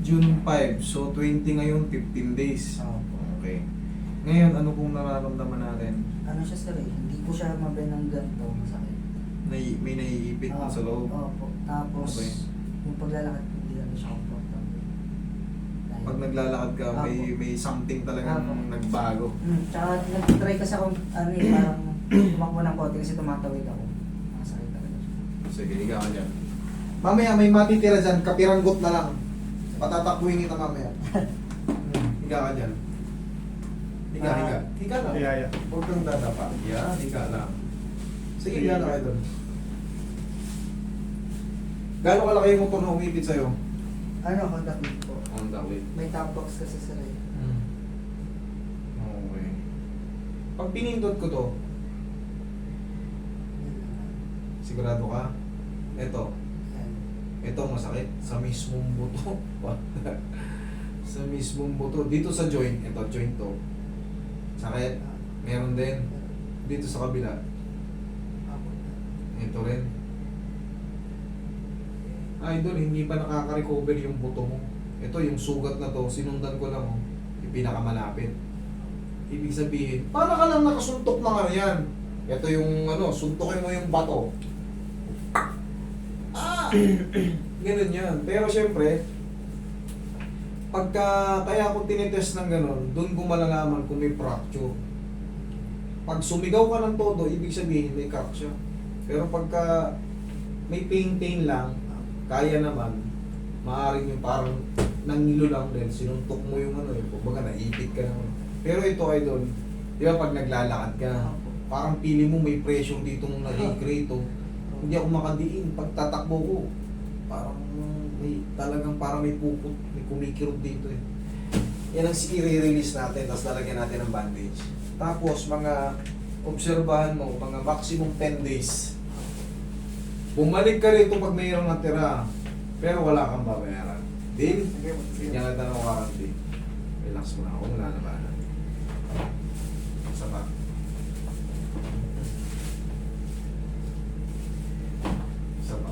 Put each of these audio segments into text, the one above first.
June 5. So, 20 ngayon, 15 days. Opo. Okay. Ngayon, ano pong nararamdaman natin? Ano siya sir eh, hindi ko siya mabe ng ganito, masakit. May naiipit na sa loob. Opo. Tapos, Okay. yung paglalakad ko, hindi lang siya comfortable. Pag naglalakad ka, may something talagang Apo. nagbago. Tsaka nag-try kasi ako, ano eh, parang tumakbo ng konti kasi tumatawid ako. Masakit talaga siya. Sige, higa ka dyan. Mamaya, may matitira dyan, kapiranggot na lang. Patatakbuhin kita mamaya. Higa ka dyan. Higa, higa. Higa lang. Yeah. Huwag kang dadapa. Yan, higa lang. Sige, higa na kayo doon. Gano'ng kalaki yung motor na umipit sa'yo? Ano, contact with po. Honda Wave. May top box kasi sir eh. Okay. Pag pinindot ko to, sigurado ka? Ito. Yan. Ito masakit sa mismong buto. Sa mismong buto. Dito sa joint, ito joint to. Sakit. Meron din. Dito sa kabila. Apo. Ito rin. Idol, hindi pa nakaka-recover yung buto mo. Ito yung sugat na to, sinundan ko lang oh. Yung pinakamalapit. Ibig sabihin, para ka lang nakasuntok na ano yan. Ito yung ano, suntokin mo yung bato. Ah! Ganun yan. Pero syempre, kaya kung tinitest ng ganun, doon ko malalaman kung may fracture. Pag sumigaw ka ng todo, ibig sabihin may crack siya. Pero pagka may pain lang, kaya naman, maaaring yung parang nangilo lang din, sinuntok mo yung ano, yung kumbaga naipit ka naman. Pero ito idol, di ba pag naglalakad ka, parang pili mo may pressure dito nung nag-create oh. Hindi ako makadiin, pag tatakbo ko, parang may talagang parang may pupot, may kumikirot dito eh. Yan ang i-release natin, tapos lalagyan natin ng bandage. Tapos mga obserbahan mo, mga maximum 10 days. Bumalik ka rito pag mayroong natira, pero wala kang babayaran. Deal? Bigyan ka ng warranty. Relax mo na ako, wala na ba? Isa pa. Isa pa.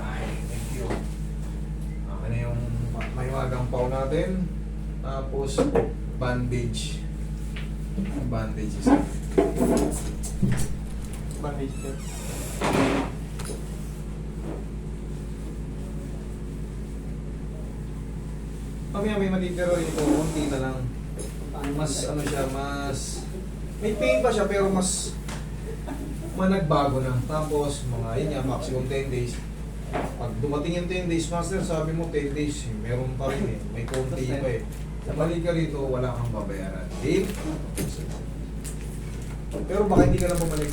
Ay, thank you. Okay na yung mahiwagang paw natin. Tapos, bandage. Bandage isa. Bandage sir. Mamaya may matitira rin ito, konti na lang. Mas ano siya, mas may pain pa siya pero mas managbago na. Tapos mga yun nga, maximum 10 days. Pag dumating yung 10 days, master, sabi mo 10 days, meron pa rin eh. May konti pa eh. Balik ka rito, wala kang babayaran. Deal? Pero baka hindi ka na bumalik.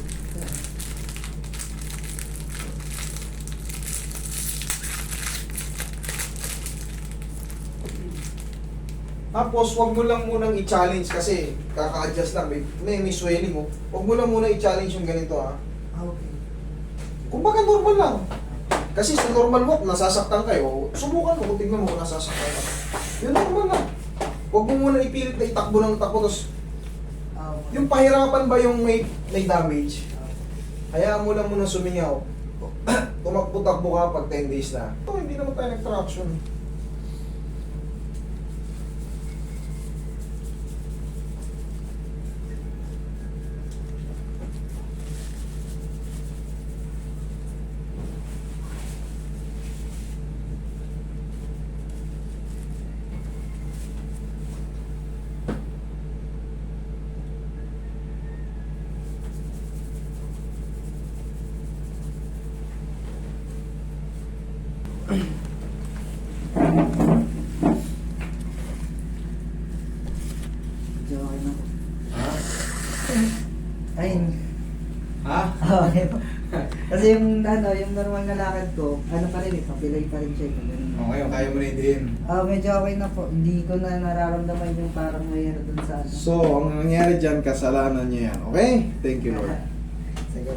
Tapos, wag mo lang munang i-challenge kasi kaka-adjust lang. May swelling mo. Wag mo lang munang i-challenge yung ganito ha. Okay. Kumbaga normal lang. Kasi sa normal walk, nasasaktan kayo. Subukan mo kung tignan mo kung nasasaktan ka. Yun normal lang. Wag mo muna ipilit na itakbo ng takbo. Tapos, yung pahirapan ba yung may damage? Hayaan mo lang muna sumingaw. Tumakbo-takbo ka pag 10 days na. Ito, hindi naman tayo nag-traction. Medyo okay na po. Ha? Ayun. Ha? Okay po. Kasi yung ano, yung normal na lakad ko, ano pa rin eh, papilay pa rin siya. O ngayon, kaya mo na din. Medyo okay na po. Hindi ko na nararamdaman yung parang mayroon dun sa ano. So, ang nangyari dyan, kasalanan niya yan. Okay? Thank you, Lord. Sige.